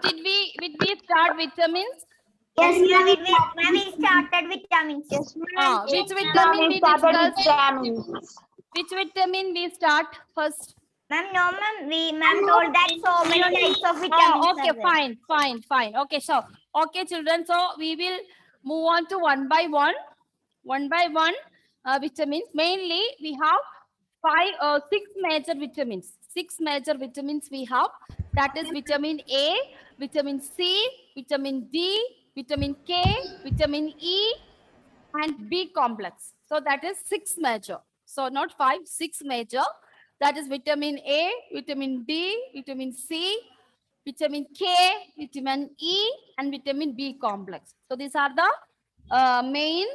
Did we start vitamins? Yes, ma'am. We started vitamins. Yes, ma'am. Which vitamin we started discussed? vitamins. Which vitamin we start first? Ma'am, no, ma'am. Ma'am told that so many types of vitamins. Oh, okay, fine. Okay, so okay, children. So we will move on to one by one. Vitamins. Mainly, we have six major vitamins. Six major vitamins we have. That is vitamin A, vitamin C, vitamin D, vitamin K, vitamin E, and B complex. So that is six major. So not five, six major. That is vitamin A, vitamin D, vitamin C, vitamin K, vitamin E, and vitamin B complex. So these are the main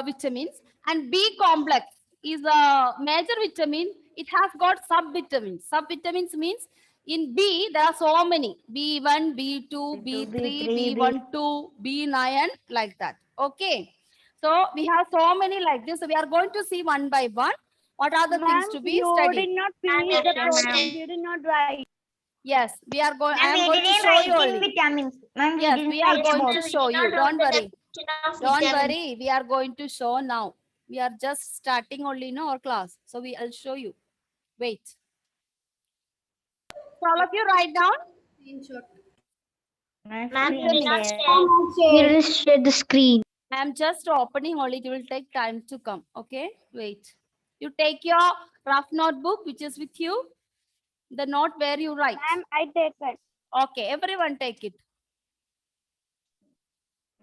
vitamins. And B complex is a major vitamin. It has got subvitamins. Subvitamins means in B there are so many: B1, B2, B3, B12, B9, like that. Okay. So we have so many like this. So we are going to see one by one. What are the things to be studied? Did not finish the program. You did not write. Yes, we are going. I am We going to didn't show write you in only. vitamins. Ma'am, we Yes, didn't we are write going about. to show you. Don't worry. Don't worry. We are going to show now. We are just starting only in our class. So I'll show you. Wait. So all of you write down. Ma'am, We will share the screen. I am just opening only. It will take time to come. Okay. Wait. You take your rough notebook, which is with you. The note where you write. Ma'am, I take it. Okay. Everyone take it.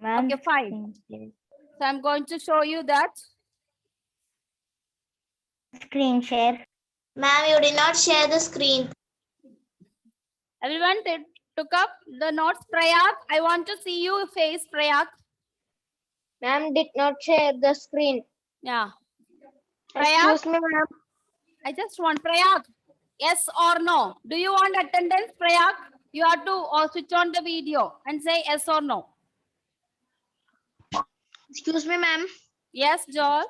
Ma'am, Okay, fine. So I'm going to show you that. Screen share. Ma'am, you did not share the screen. Everyone took up the notes. Prayag, I want to see you face, Prayag. Ma'am did not share the screen. Yeah. Prayag, Excuse me, ma'am. I just want Prayag. Yes or no? Do you want attendance, Prayag? You have to switch on the video and say yes or no. Excuse me, ma'am. Yes, Joel.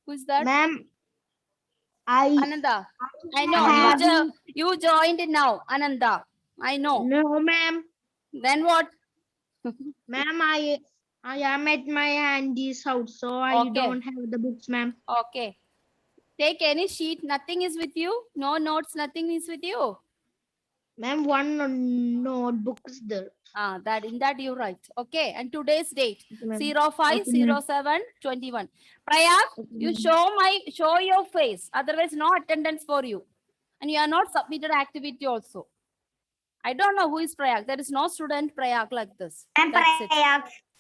Who's that? Ma'am, Ananda. I know. You joined now, Ananda. I know. No, ma'am. Then what? Ma'am, I am at my auntie's house, so I Okay. don't have the books, ma'am. Okay. Take any sheet. Nothing is with you. No notes. Nothing is with you. Ma'am, one notebook is there. That in that you write. Okay. And today's date. Okay, 05/07/21. Prayag, you show your face. Otherwise, no attendance for you. And you are not submitted activity also. I don't know who is Prayag. There is no student Prayag like this. That's it.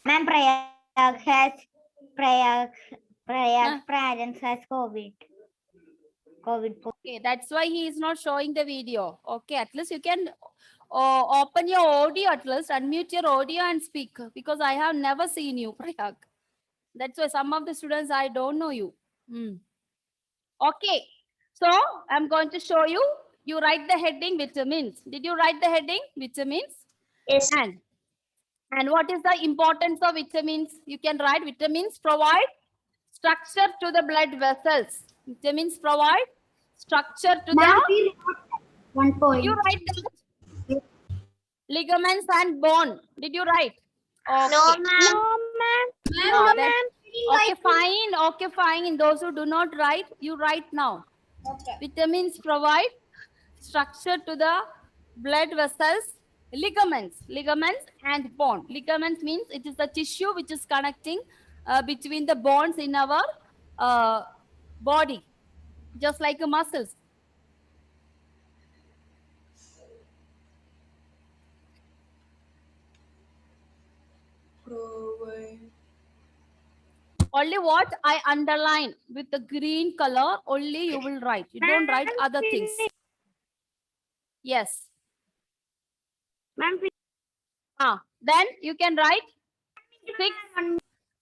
Ma'am, Prayag has parents has COVID. Okay, that's why he is not showing the video. Okay, at least you can open your audio at least, unmute your audio and speak, because I have never seen you, Prayag. That's why some of the students, I don't know you. Okay, so I'm going to show you. You write the heading vitamins. Did you write the heading vitamins? Yes. And what is the importance of vitamins? You can write vitamins provide structure to the blood vessels. Vitamins provide structure to the... 1 point. Did you write that? Ligaments and bone. Did you write? Okay. No, ma'am. No, ma'am. Okay, fine. Okay, fine. In those who do not write, you write now. Okay. Vitamins provide structure to the blood vessels, ligaments and bone. Ligaments means it is the tissue which is connecting between the bones in our body, just like muscles. Only what I underline with the green color, only you will write. You don't write other things. Yes. Then you can write 6.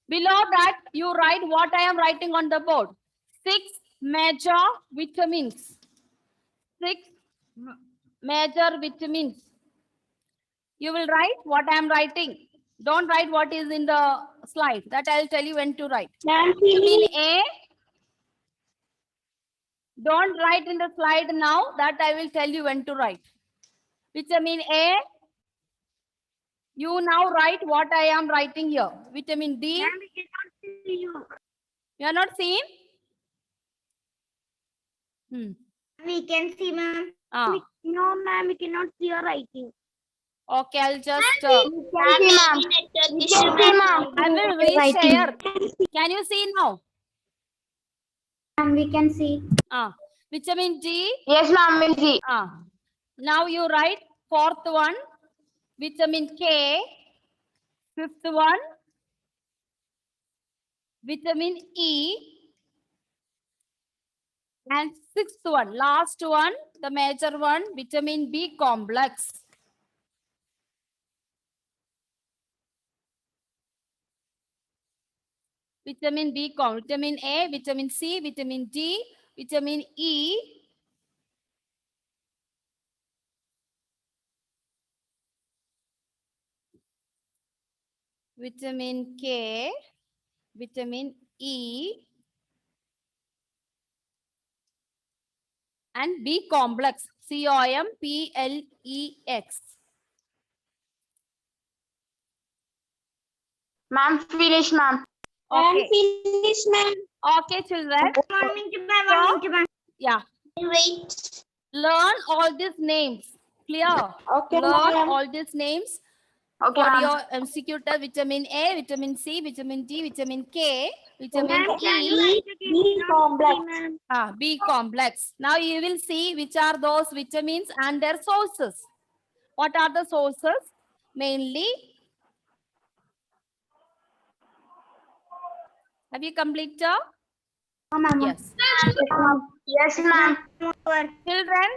Below that, you write what I am writing on the board. 6 major vitamins. 6 major vitamins. You will write what I am writing. Don't write what is in the slide. That I will tell you when to write. Vitamin A. Don't write in the slide now. That I will tell you when to write. Vitamin A, You now write what I am writing here. Vitamin D. Ma'am, we cannot see you. You are not seeing? We can see, ma'am. Ah, No, ma'am, we cannot see your writing. okay, I'll just, Ma'am, maybe network issue, ma'am. I will reshare. Can you see now? We can see. Ah, vitamin D. Yes, ma'am, we see. Ah, now you write fourth one, vitamin K. Fifth one, vitamin E. And sixth one, last one, the major one, vitamin B complex. Vitamin B complex, vitamin A, vitamin C, vitamin D, vitamin E. Vitamin K, vitamin E, and B complex, COMPLEX. Ma'am, finish, ma'am. Okay, Finish, ma'am. okay, children. 1 minute, ma'am. 1 minute, ma'am. Yeah, Wait. learn all these names. Clear? Okay, Learn ma'am. all these names Okay, for ma'am. your MCQ test. Vitamin A, vitamin C, vitamin D, vitamin K, vitamin Ma'am, can you E, write again? complex. Ma'am. B complex. Now you will see which are those vitamins and their sources. What are the sources? Mainly, have you completed? Yes. Yes, ma'am. Children,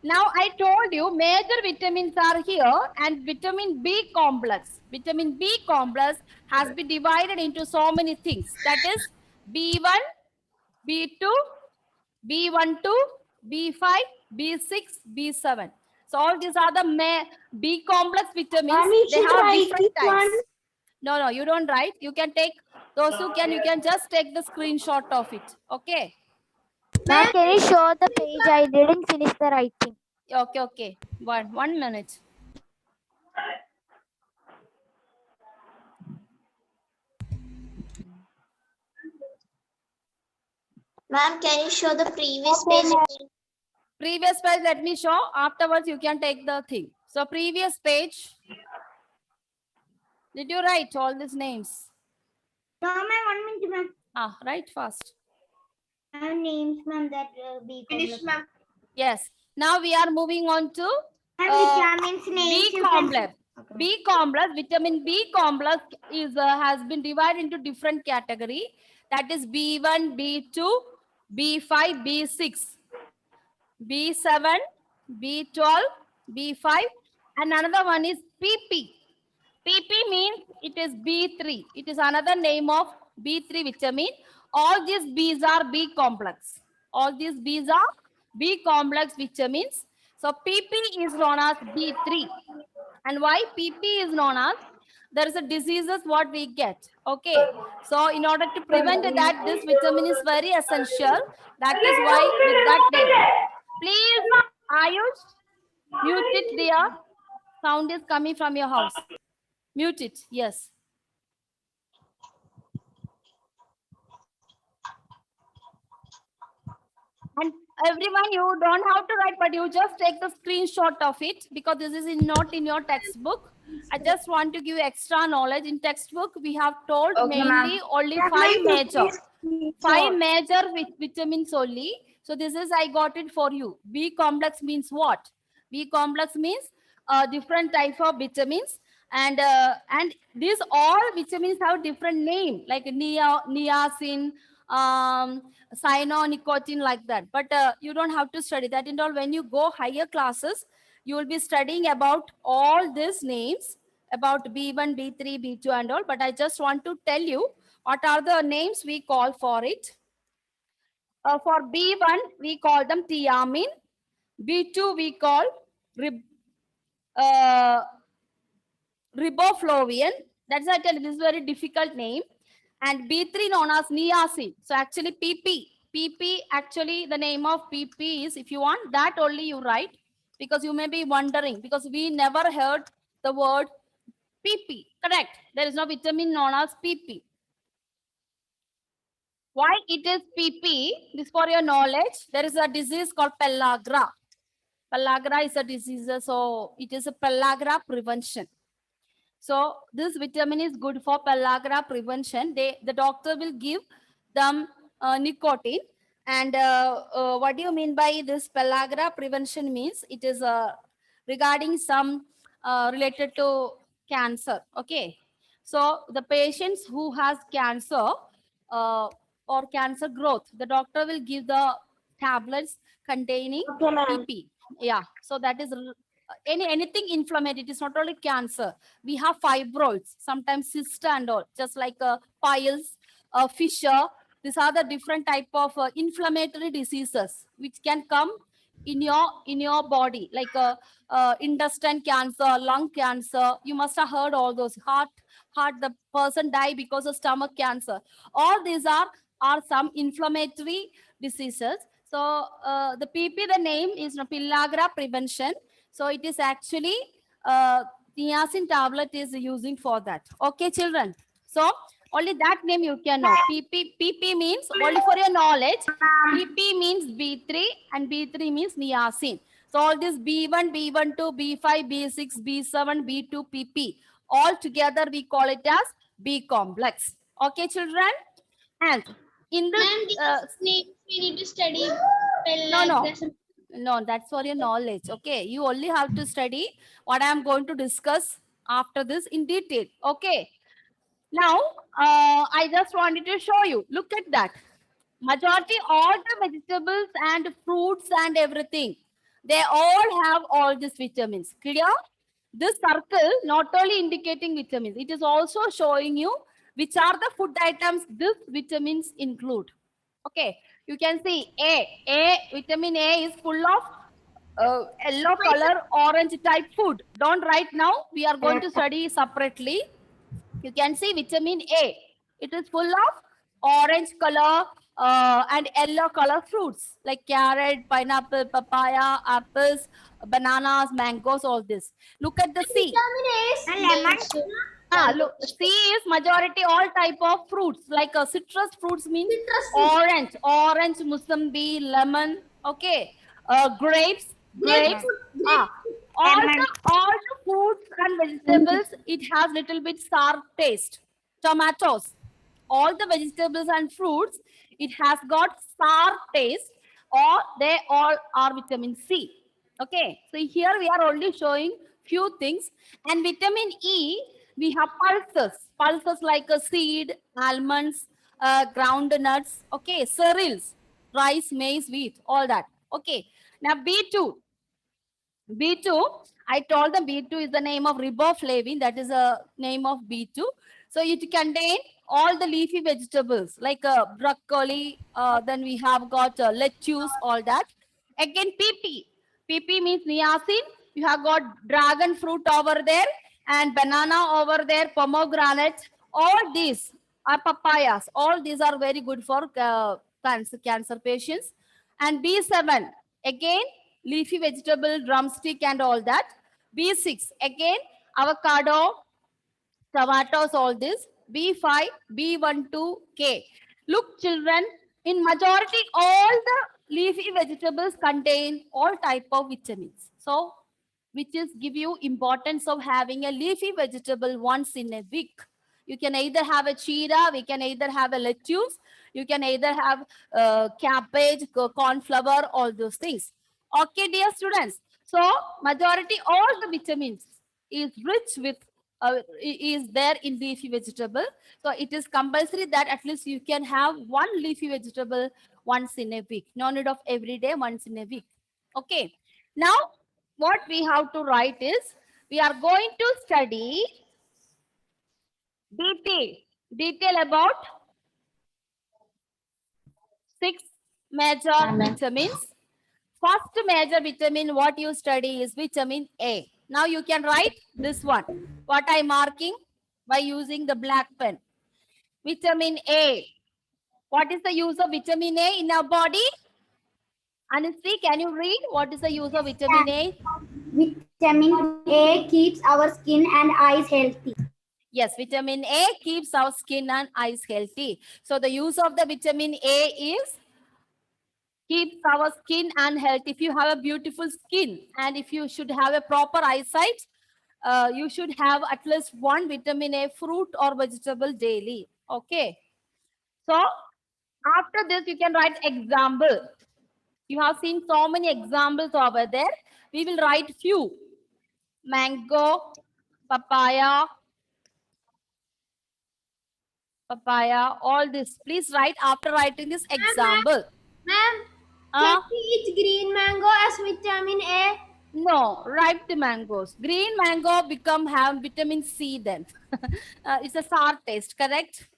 now I told you major vitamins are here and vitamin B complex. Vitamin B complex has been divided into so many things. That is B1, B2, B12, B5, B6, B7. So all these are the B complex vitamins. Mommy, They should have write different this types. one. No, you don't write. You can take, those who can, you can just take the screenshot of it. Okay. Ma'am, can you show the page? I didn't finish the writing. Okay. One minute. Ma'am, can you show the previous page again? Previous page, let me show. Afterwards, you can take the thing. So previous page. Did you write all these names? No, ma'am, 1 minute, ma'am. Write fast. Names, ma'am, that be finish, ma'am. Yes. Now we are moving on to Vitamins names. B you can complex. see. Okay. B complex, vitamin B complex is has been divided into different category. That is B1, B2, B5, B6, B7, B12, B5, and another one is PP. PP means it is B3. It is another name of B3 vitamin. All these B's are B complex. All these B's are B complex vitamins. So PP is known as B3. And why PP is known as? There is a diseases what we get. Okay. So in order to prevent that, this vitamin is very essential. That is why with that name. Please, Ayush, mute it there. Sound is coming from your house. Mute it, yes. And everyone, you don't have to write, but you just take the screenshot of it because this is not in your textbook. I just want to give you extra knowledge. In textbook, we have told mainly only five major vitamins only. So this is, I got it for you. B complex means what? B complex means different type of vitamins. And these all vitamins have different name like niacin, cyanonicotine, like that. But you don't have to study that and all. When you go higher classes, you will be studying about all these names, about B1, B3, B2 and all. But I just want to tell you what are the names we call for it. For B1, we call them thiamine. B2, we call riboflavin. That's why I tell you, this is a very difficult name. And B3 known as niacin. So actually PP. PP, actually the name of PP is, if you want that only you write, because you may be wondering, because we never heard the word PP. Correct. There is no vitamin known as PP. Why it is PP? This for your knowledge. There is a disease called pellagra. Pellagra is a disease, so it is a pellagra prevention. So this vitamin is good for pellagra prevention. The doctor will give them nicotine. And what do you mean by this pellagra prevention means? It is regarding some related to cancer. Okay. So the patients who has cancer or cancer growth, the doctor will give the tablets containing PP. Yeah. So that is anything inflammatory. It is not only cancer. We have fibroids, sometimes cyst and all, just like piles, fissure. These are the different type of inflammatory diseases which can come in your body, like intestine cancer, lung cancer. You must have heard all those. Heart, the person die because of stomach cancer. All these are some inflammatory diseases. So the PP, the name is pellagra prevention. So it is actually niacin tablet is using for that. Okay, children. So only that name you can know. PP means, only for your knowledge, PP means B3 and B3 means niacin. So all this B1, B12, B5, B6, B7, B2, PP. All together we call it as B complex. Okay, children? And in this, we need to study no, that's for your knowledge. Okay, you only have to study what I am going to discuss after this in detail. Okay. Now, I just wanted to show you. Look at that. Majority all the vegetables and fruits and everything, they all have all these vitamins. Clear? This circle not only indicating vitamins, it is also showing you which are the food items these vitamins include. Okay, you can see vitamin A is full of yellow color, orange type food. Don't write now. We are going to study separately. You can see vitamin A. It is full of orange color and yellow color fruits like carrot, pineapple, papaya, apples, bananas, mangoes, all this. Look at the C. Look, C is majority all type of fruits like citrus fruits means orange, musambi, lemon, okay, grapes. All the fruits and vegetables, it has little bit sour taste. Tomatoes, all the vegetables and fruits, it has got sour taste, or they all are vitamin C. Okay, so here we are only showing few things. And vitamin E, we have pulses like a seed, almonds, ground nuts, okay, cereals, rice, maize, wheat, all that. Okay, now B2, I told them B2 is the name of riboflavin. That is a name of B2. So it contains all the leafy vegetables like broccoli. Then we have got lettuce, all that. Again, PP. PP means niacin. You have got dragon fruit over there and banana over there, pomegranate. All these are papayas. All these are very good for cancer patients. And B7, again, leafy vegetable, drumstick and all that. B6, again, avocado, tomatoes, all this. B5, B12K. Look, children, in majority, all the leafy vegetables contain all type of vitamins. So, which is give you importance of having a leafy vegetable once in a week. You can either have a chira, we can either have a lettuce, you can either have cabbage, cornflower, all those things. Okay, dear students. So majority all the vitamins is rich with is there in leafy vegetable. So it is compulsory that at least you can have one leafy vegetable once in a week. No need of every day, once in a week. Okay. Now what we have to write is we are going to study detail about 6 major vitamins. First major vitamin what you study is vitamin A. Now you can write this one. What I am marking by using the black pen. Vitamin A. What is the use of vitamin A in our body? Anusri, can you read what is the use of vitamin A? Vitamin A keeps our skin and eyes healthy. Yes, vitamin A keeps our skin and eyes healthy. So the use of the vitamin A is keeps our skin and health. If you have a beautiful skin and if you should have a proper eyesight, you should have at least one vitamin A fruit or vegetable daily. Okay. So after this, you can write example. You have seen so many examples over there. We will write few. Mango, papaya, all this. Please write after writing this example. Ma'am, Uh, can we eat green mango as vitamin A? no, ripe mangoes. Green mango have vitamin C then. It's a sour taste, correct?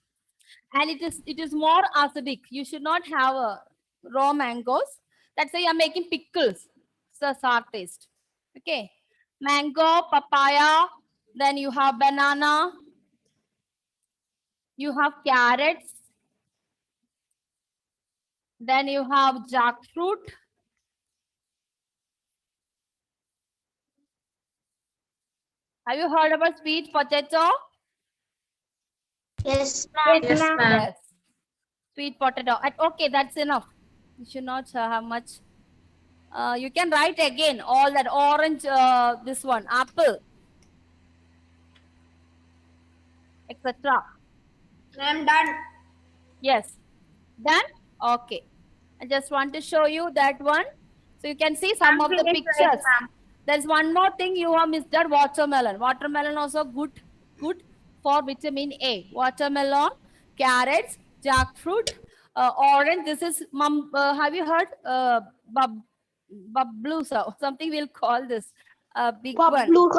And it is more acidic. You should not have raw mangoes. That's why I'm making pickles. It's a sour taste. Okay. Mango, papaya, then you have banana, you have carrots, then you have jackfruit, have you heard about sweet potato? Yes, ma'am. Yes, ma'am. Yes. Sweet potato. Okay, that's enough. You should not have much. You can write again all that orange, this one, apple, etc. Ma'am, done. Yes. Done? Okay. I just want to show you that one. So you can see some of the pictures. There's one more thing you have missed, that watermelon. Watermelon also good for vitamin A. Watermelon, carrots, jackfruit, orange. This is, have you heard bablusa? Something we'll call this. Big one. Bubbles.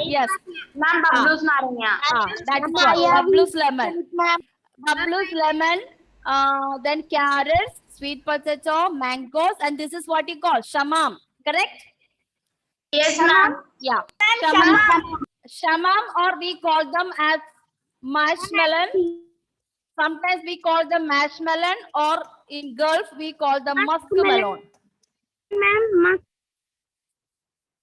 Yes. Ma'am, Bablus naranya. That's one. Bablus lemon. Bablus lemon. Then carrots, sweet potato, mangoes, and this is what you call shamam. Correct? Yes, ma'am. Yeah. Shamam, or we call them as marshmallow. Sometimes we call them marshmallow, or in Gulf we call them muskmelon.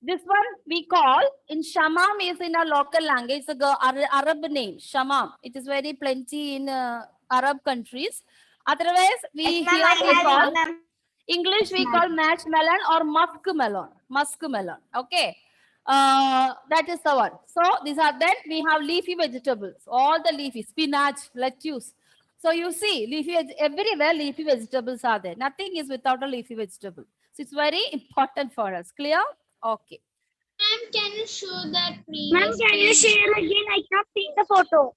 This one we call in Shamam is in a local language. It's a Arab name, Shamam. It is very plenty in Arab countries. Otherwise, we call English we call marshmallow or muskmelon. Okay. That is the one. So these are, then we have leafy vegetables. All the leafy, spinach, lettuce. So you see, everywhere leafy vegetables are there. Nothing is without a leafy vegetable. So it's very important for us. Clear? Okay. Ma'am, can you show that previous Ma'am, can you page? share again? I cannot see the photo.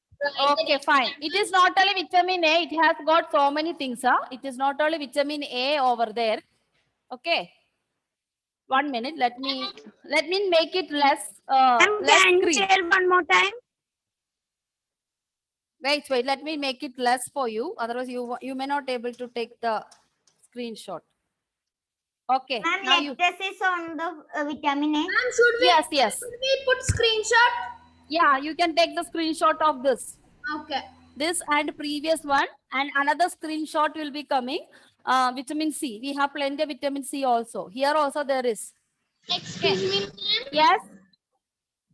Okay, fine. It is not only vitamin A. It has got so many things. It is not only vitamin A over there. Okay. 1 minute. Let me make it less. Ma'am, Less can you screen. share one more time? Wait. Let me make it less for you. Otherwise, you may not able to take the screenshot. Okay. Ma'am, Now you. this is on the vitamin A. Ma'am, should we? Yes. Should we put screenshot? Yeah, you can take the screenshot of this. Okay. This and previous one, and another screenshot will be coming. Vitamin C. We have plenty of vitamin C also. Here also there is. Excuse me, ma'am. Yes.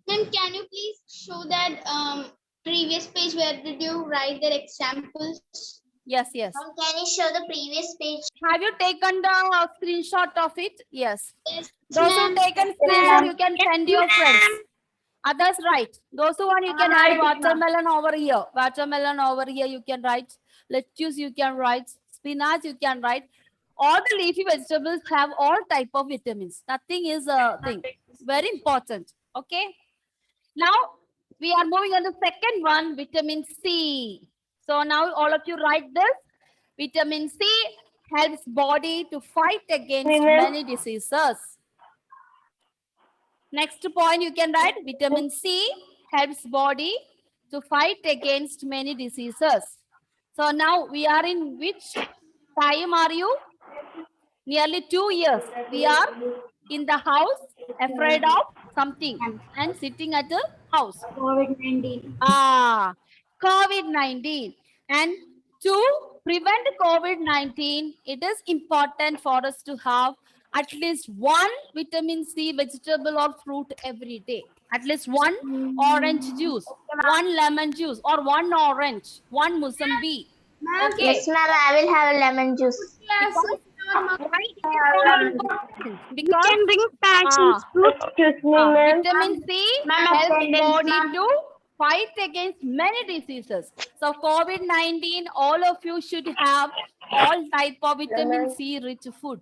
Ma'am, can you please show that previous page? Where did you write the examples? Yes. Ma'am, can you show the previous page? Have you taken the screenshot of it? Yes. Yes, Those who ma'am. taken screenshot, you can send your friends. Others write. Those who want, you can write watermelon over here. Watermelon over here, you can write. Lettuce, you can write. Spinach, you can write. All the leafy vegetables have all type of vitamins. Nothing is a thing. Very important. Okay. Now we are moving on to the second one, vitamin C. So now all of you write this. Vitamin C helps body to fight against many diseases. Next point you can write, vitamin C helps body to fight against many diseases. So now we are in which time are you? Nearly 2 years. We are in the house, afraid of something and sitting at the house. COVID-19. COVID-19. And to prevent COVID-19, it is important for us to have at least one vitamin C vegetable or fruit every day. At least one orange juice, one lemon juice, or one orange, one musambi. Okay. Yes, ma'am. I will have lemon juice. Because why it is so important? Because can bring passion fruit. Excuse me, vitamin C helps body to fight against many diseases. So COVID-19, all of you should have all type of vitamin C rich food.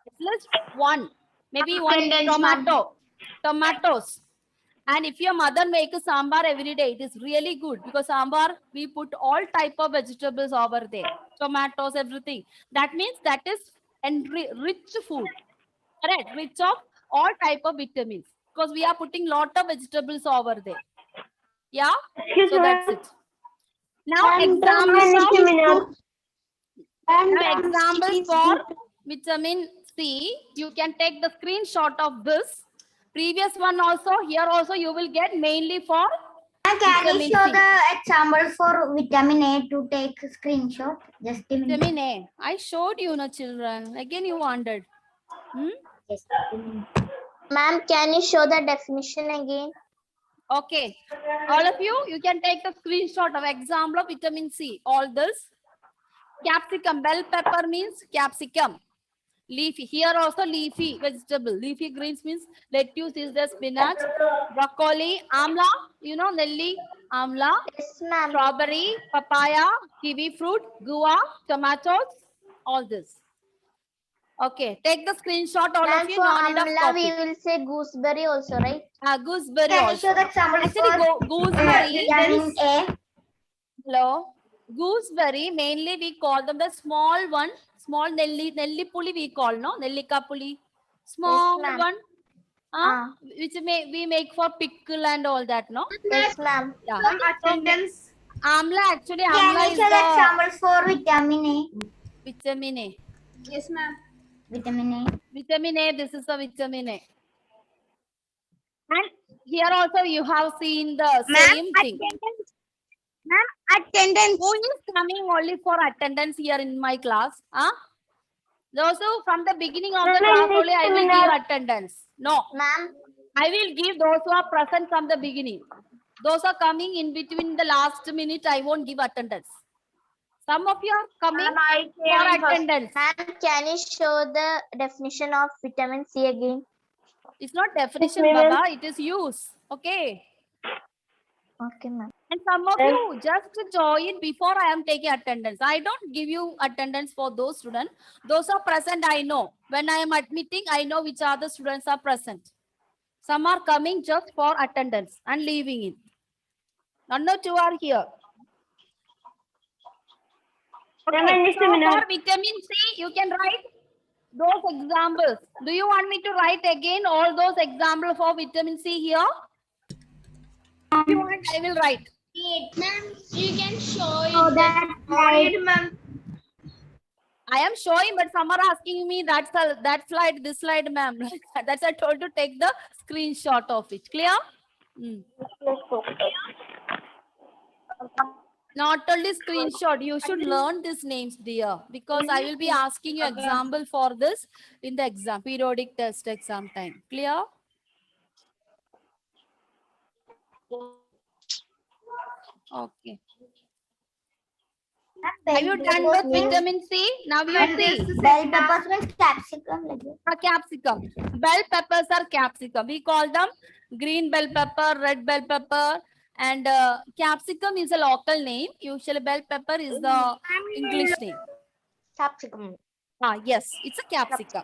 At least one, maybe one tomatoes. And if your mother makes sambar every day, it is really good because sambar, we put all type of vegetables over there, tomatoes, everything. That means that is rich food, correct? Rich of all type of vitamins because we are putting lot of vegetables over there. Yeah, so that's it. Now examples for vitamin C. You can take the screenshot of this. Previous one also, here also you will get mainly for Can you vitamin show C. the example for vitamin A to take screenshot? Just a minute. Vitamin A. I showed you, no children. Again you wondered. Yes. Ma'am, can you show the definition again? Okay. All of you, you can take the screenshot of example of vitamin C. All this. Capsicum. Bell pepper means capsicum. Leafy. Here also leafy vegetable. Leafy greens means lettuce is the spinach. Broccoli. Amla. You know nelli. Amla. Yes, ma'am. Strawberry. Papaya. Kiwi fruit. Guava. Tomatoes. All this. Okay. Take the screenshot all Ma'am, of you. for No need of amla, we copy. will say gooseberry also, right? Gooseberry Can you also. show the example Actually, for gooseberry. there vitamin is- A? Hello. Gooseberry, mainly we call them the small one. Small nelli puli we call, no? Nellika puli. Small ma'am. one. Ah. Which we make for pickle and all that, no? Yes, ma'am. Yeah. Attendance. Amla, actually, Can amla you is show the the example for vitamin A? vitamin A. Yes, ma'am. Vitamin A. Vitamin A, this is the vitamin A. And here also you have seen the same thing. Attendance. Who is coming only for attendance here in my class? Huh? Those who from the beginning of the class only I will give attendance. No, Ma'am, I will give those who are present from the beginning. Those are coming in between the last minute, I won't give attendance. Some of you are coming for attendance. ma'am, can you show the definition of vitamin C again? It's not definition, Baba, it is use. Okay. Okay, ma'am. And some of you just join before I am taking attendance. I don't give you attendance for those students. Those are present, I know. When I am admitting, I know which are the students are present. Some are coming just for attendance and leaving it. None of you are here. Okay. So for vitamin C, you can write those examples. Do you want me to write again all those examples for vitamin C here? If you want, I will write. Ma'am, you can show it. Ma'am. I am showing, but some are asking me that slide, this slide, ma'am. That's I told to take the screenshot of it. Clear? Not only screenshot, you should learn these names, dear, because I will be asking you example for this in the exam, periodic test exam time. Clear? Okay. Have you done with vitamin C? Now you see. Bell peppers means capsicum. Like that. Capsicum. Bell peppers are capsicum. We call them green bell pepper, red bell pepper, and capsicum is a local name. Usually bell pepper is the English name. Capsicum. Yes, it's a capsicum.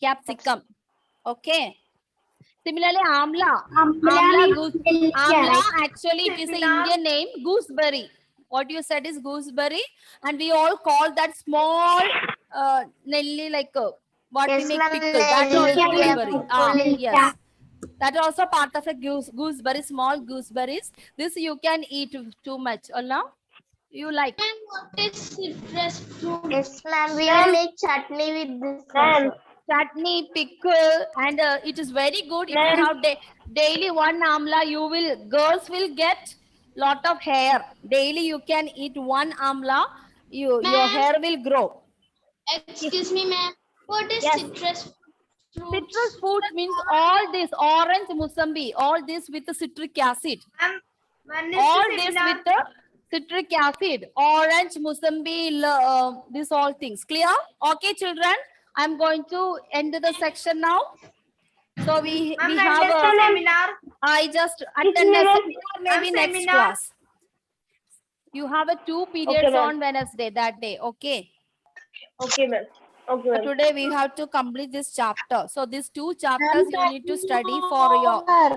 Capsicum. Okay. Similarly, amla. Amla, actually it is an Indian name, gooseberry. What you said is gooseberry, and we all call that small nelly, like what Yes, we make ma'am, pickle. That nelly, also yeah, gooseberry. yeah. Yes, that also part of a gooseberry, small gooseberries. This you can eat too much, or no? You like? And what is citrus fruit? Yes, ma'am. We will make chutney with this. also. Chutney, pickle, and it is very good. If you have daily one amla, girls will get lot of hair. Daily you can eat one amla, your hair will grow. Excuse me, ma'am. What is Yes. citrus fruits? Citrus fruits means all this orange, Musambi, all this with the citric acid. All this with the citric acid, orange, Musambi, these all things. Clear? Okay, children. I'm going to end the section now. So we have a seminar. I just attend a seminar maybe next seminar. class. You have a 2 periods Okay, ma'am. on Wednesday that day. Okay. Okay, ma'am. Okay, So ma'am. today we have to complete this chapter. So these 2 chapters you need to study for your